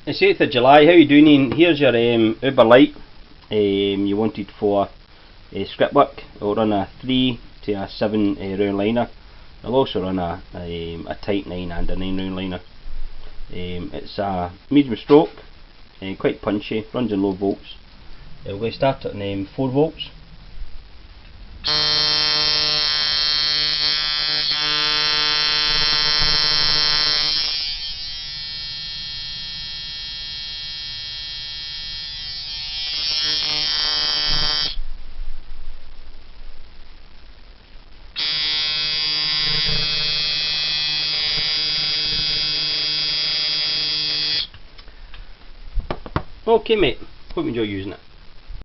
It's 8th of July, how you doing, Ian? Here's your Uber-Lite you wanted for script work. It'll run a 3 to a 7 round liner. It'll also run a Type 9 and a 9 round liner. It's a medium stroke, quite punchy, runs in low volts. We'll start at 4 volts. Okay mate, hope you enjoy using it.